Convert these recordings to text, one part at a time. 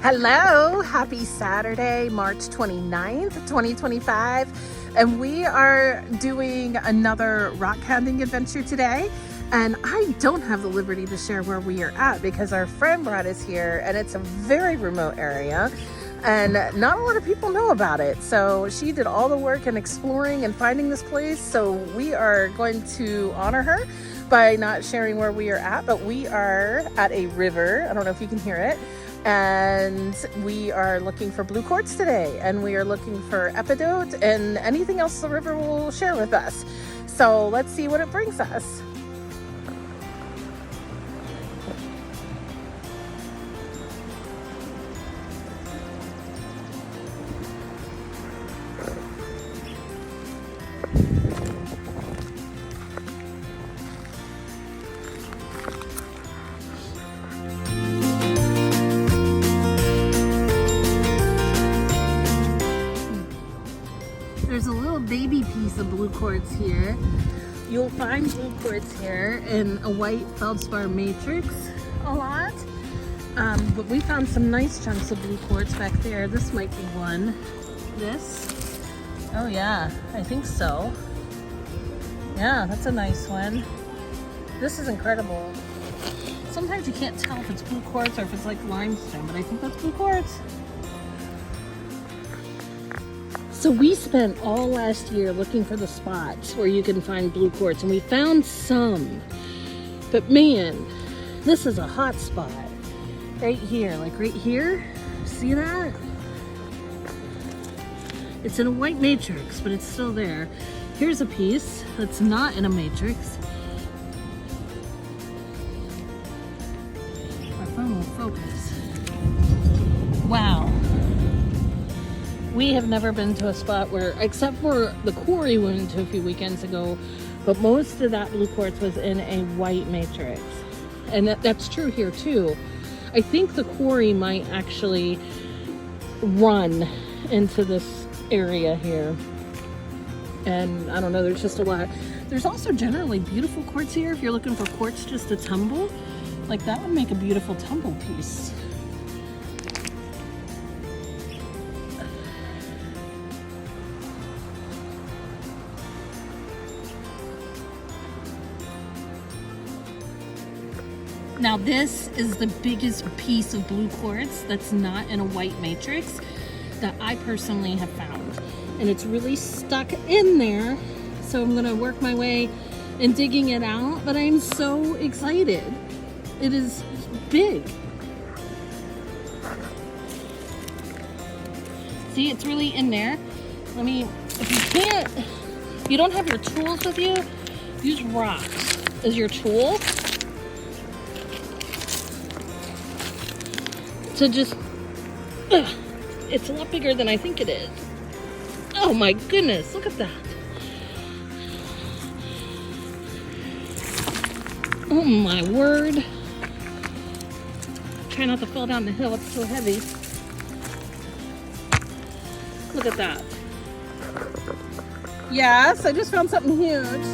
Hello, happy Saturday, March 29th, 2025. And we are doing another rockhounding adventure today. And I don't have the liberty to share where we are at because our friend brought us here and it's a very remote area and not a lot of people know about it. So she did all the work in exploring and finding this place. So we are going to honor her by not sharing where we are at, but we are at a river. I don't know if you can hear it. And we are looking for blue quartz today, and we are looking for epidote and anything else the river will share with us. So let's see what it brings us. There's a little baby piece of blue quartz here. You'll find blue quartz here in a white feldspar matrix a lot. But we found some nice chunks of blue quartz back there. This might be one. This? Oh yeah, I think so. Yeah, that's a nice one. This is incredible. Sometimes you can't tell if it's blue quartz or if it's like limestone, but I think that's blue quartz. So we spent all last year looking for the spots where you can find blue quartz, and we found some. But man, this is a hot spot. Right here, like right here. See that? It's in a white matrix, but it's still there. Here's a piece that's not in a matrix. Our phone will focus. Wow. We have never been to a spot where, except for the quarry we went to a few weekends ago, but most of that blue quartz was in a white matrix. And that's true here too. I think the quarry might actually run into this area here. And I don't know, there's just a lot. There's also generally beautiful quartz here. If you're looking for quartz just to tumble, like that would make a beautiful tumble piece. Now this is the biggest piece of blue quartz that's not in a white matrix that I personally have found. And it's really stuck in there. So I'm gonna work my way in digging it out, but I'm so excited. It is big. See, it's really in there. Let me, if you don't have your tools with you, use rocks as your tool. So just, it's a lot bigger than I think it is. Oh my goodness, look at that. Oh my word. Try not to fall down the hill, it's so heavy. Look at that. Yes, I just found something huge.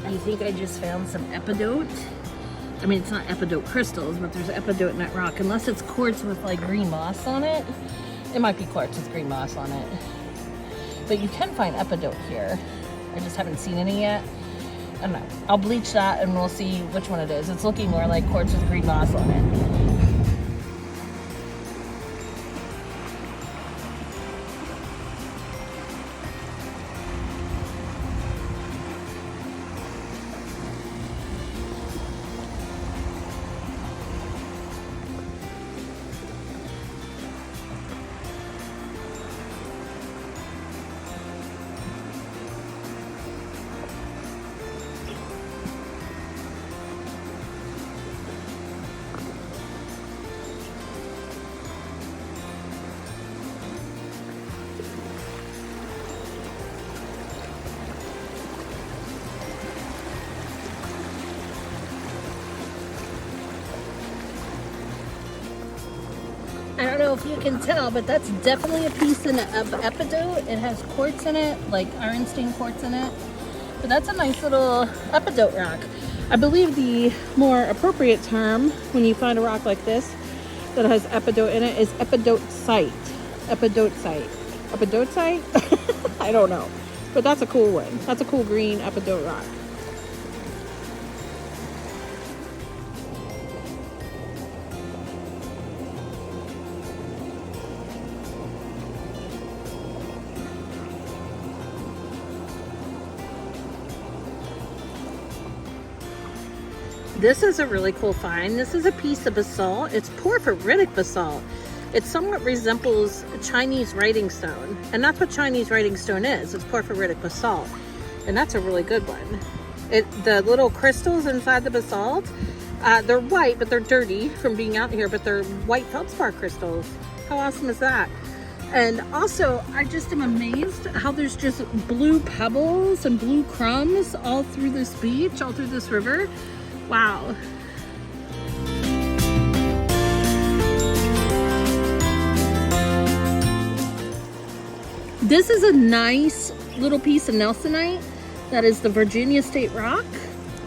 I think I just found some epidote. I mean, it's not epidote crystals, but there's epidote in that rock. Unless it's quartz with like green moss on it. It might be quartz with green moss on it. But you can find epidote here. I just haven't seen any yet. I don't know. I'll bleach that and we'll see which one it is. It's looking more like quartz with green moss on it. know if you can tell, but that's definitely a piece of epidote. It has quartz in it, like ironstone quartz in it. But that's a nice little epidote rock. I believe the more appropriate term when you find a rock like this that has epidote in it is epidotesite. Epidotesite. Epidotesite? I don't know. But that's a cool one. That's a cool green epidote rock. This is a really cool find. This is a piece of basalt. It's porphyritic basalt. It somewhat resembles Chinese writing stone. And that's what Chinese writing stone is. It's porphyritic basalt. And that's a really good one. The little crystals inside the basalt, they're white, but they're dirty from being out here, but they're white feldspar crystals. How awesome is that? And also, I just am amazed how there's just blue pebbles and blue crumbs all through this beach, all through this river. Wow. This is a nice little piece of Nelsonite. That is the Virginia State Rock.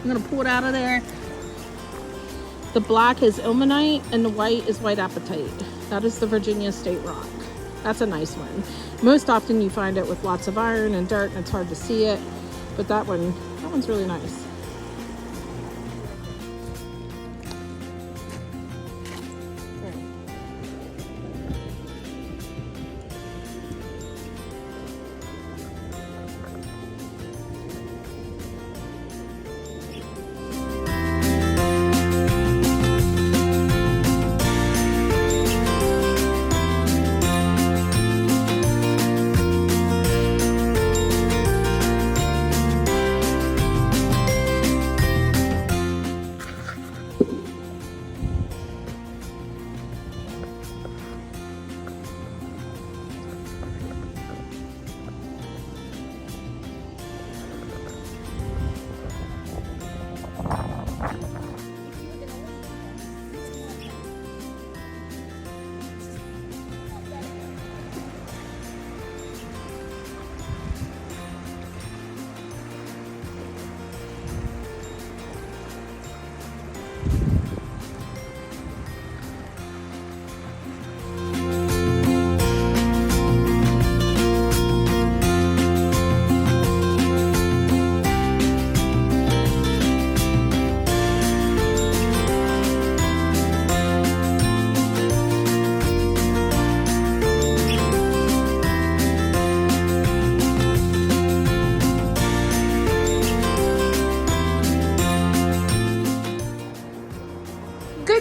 I'm gonna pull it out of there. The black is ilmenite and the white is white apatite. That is the Virginia State Rock. That's a nice one. Most often you find it with lots of iron and dirt and it's hard to see it, but that one's really nice.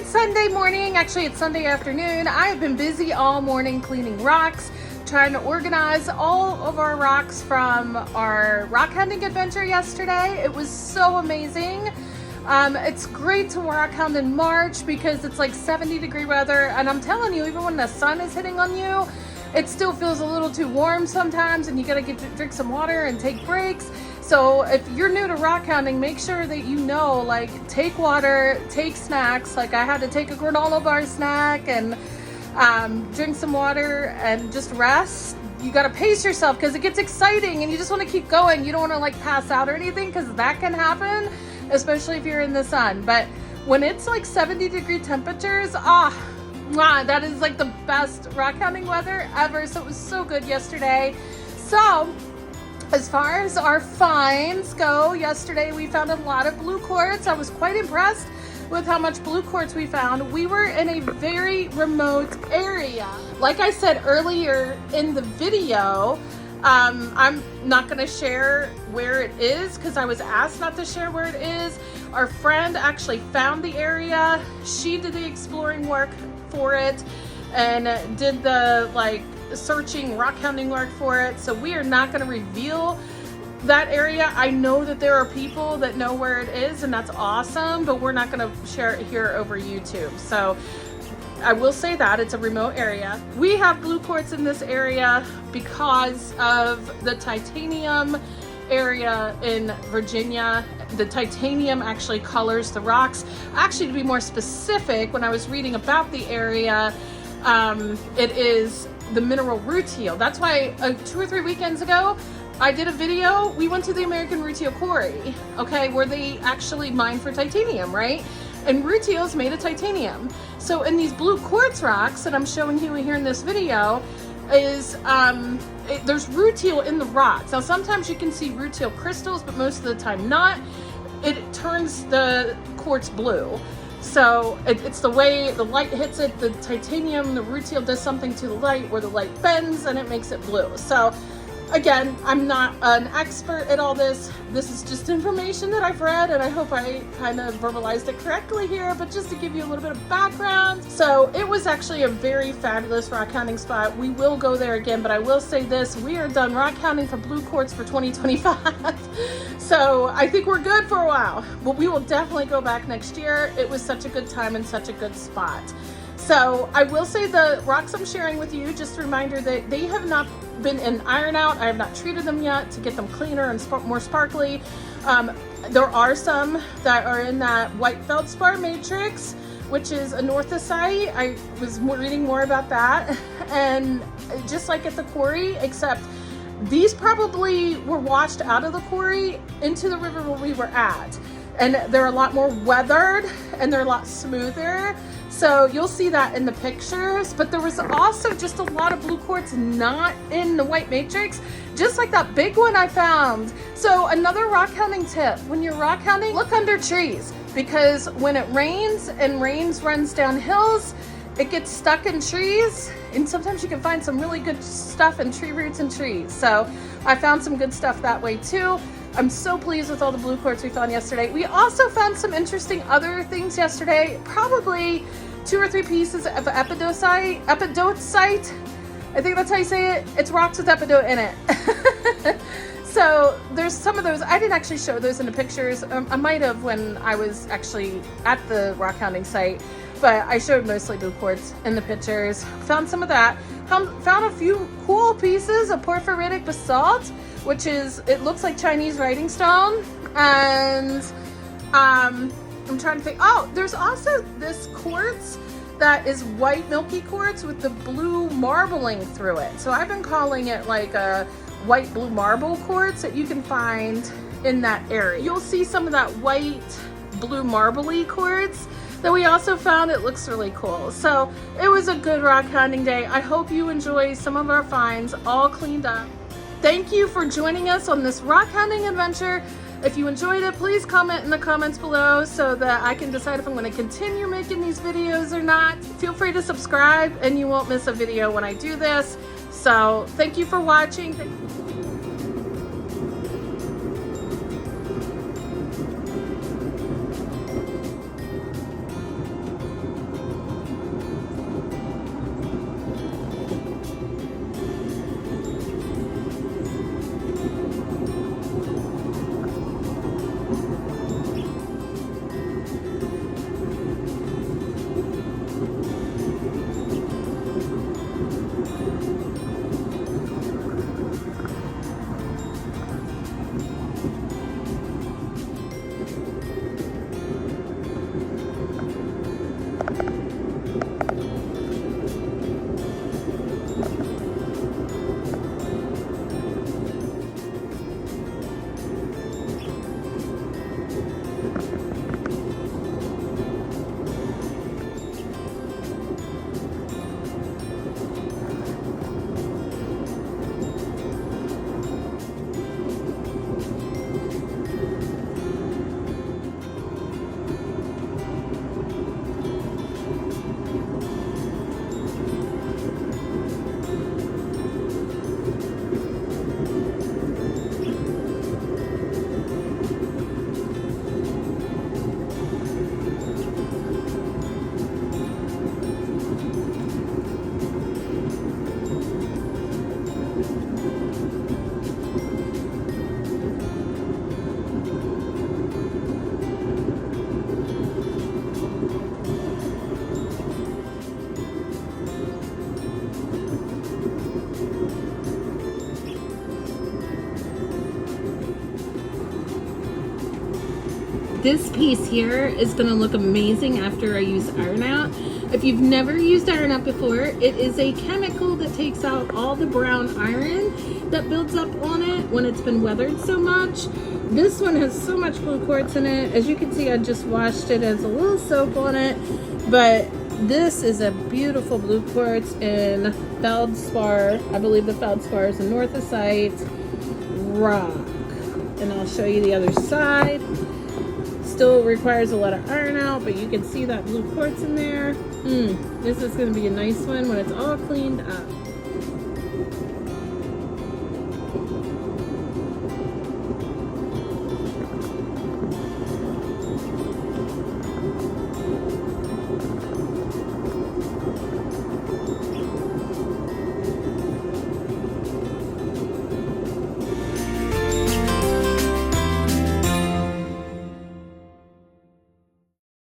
Sunday morning, actually it's Sunday afternoon. I have been busy all morning cleaning rocks, trying to organize all of our rocks from our rock hounding adventure yesterday. It was so amazing. It's great to rock hound in March because it's like 70-degree weather, and I'm telling you, even when the sun is hitting on you, it still feels a little too warm sometimes, and you gotta drink some water and take breaks. So if you're new to rock hounding, make sure that you know, like, take water, take snacks. Like I had to take a granola bar snack and drink some water and just rest. You gotta pace yourself because it gets exciting and you just wanna keep going. You don't wanna like pass out or anything because that can happen, especially if you're in the sun. But when it's like 70-degree temperatures, that is like the best rock hounding weather ever. So it was so good yesterday. So as far as our finds go, yesterday we found a lot of blue quartz. I was quite impressed with how much blue quartz we found. We were in a very remote area. Like I said earlier in the video, I'm not gonna share where it is because I was asked not to share where it is. Our friend actually found the area. She did the exploring work for it and did the searching rock hounding work for it. So we are not going to reveal that area. I know that there are people that know where it is and that's awesome, but we're not going to share it here over YouTube. So I will say that it's a remote area. We have blue quartz in this area because of the titanium area in Virginia. The titanium actually colors the rocks. Actually, to be more specific, when I was reading about the area, It is the mineral rutile. That's why 2 or 3 weekends ago, I did a video. We went to the American Rutile Quarry, okay, where they actually mine for titanium, right? And rutile is made of titanium. So in these blue quartz rocks that I'm showing you here in this video, is there's rutile in the rocks. Now sometimes you can see rutile crystals, but most of the time not. It turns the quartz blue. So it's the way the light hits it, the titanium, the rutile does something to the light where the light bends and it makes it blue. So again, I'm not an expert at all this. This is just information that I've read, and I hope I kind of verbalized it correctly here, but just to give you a little bit of background. So it was actually a very fabulous rock hounding spot. We will go there again, but I will say this, we are done rock hounding for blue quartz for 2025. So I think we're good for a while, but we will definitely go back next year. It was such a good time and such a good spot. So I will say the rocks I'm sharing with you, just a reminder that they have not been in iron out. I have not treated them yet to get them cleaner and more sparkly. There are some that are in that white feldspar matrix, which is anorthosite. I was reading more about that. And just like at the quarry, except these probably were washed out of the quarry into the river where we were at. And they're a lot more weathered and they're a lot smoother. So you'll see that in the pictures, but there was also just a lot of blue quartz not in the white matrix, just like that big one I found. So another rock hounding tip, when you're rock hounding, look under trees, because when it rains and runs down hills, it gets stuck in trees, and sometimes you can find some really good stuff in tree roots and trees. So I found some good stuff that way too. I'm so pleased with all the blue quartz we found yesterday. We also found some interesting other things yesterday, probably 2 or 3 pieces of epidotite. I think that's how you say it. It's rocks with epidote in it. So there's some of those. I didn't actually show those in the pictures. I might have when I was actually at the rock hounding site, but I showed mostly blue quartz in the pictures. Found some of that. Found a few cool pieces of porphyritic basalt, which is, it looks like Chinese writing stone. And I'm trying to think, oh, there's also this quartz that is white milky quartz with the blue marbling through it. So I've been calling it like a white blue marble quartz that you can find in that area. You'll see some of that white blue marbly quartz that we also found. It looks really cool. So it was a good rock hounding day. I hope you enjoy some of our finds all cleaned up. Thank you for joining us on this rock hounding adventure. If you enjoyed it, please comment in the comments below so that I can decide if I'm going to continue making these videos or not. Feel free to subscribe and you won't miss a video when I do this. So thank you for watching. This piece here is going to look amazing after I use iron out. If you've never used Iron Up before, it is a chemical that takes out all the brown iron that builds up on it when it's been weathered so much. This one has so much blue quartz in it. As you can see, I just washed it, as a little soap on it, but this is a beautiful blue quartz in feldspar. I believe the feldspar is a northocite rock. And I'll show you the other side. Still requires a lot of iron out, but you can see that blue quartz in there. This is going to be a nice one when it's all cleaned up.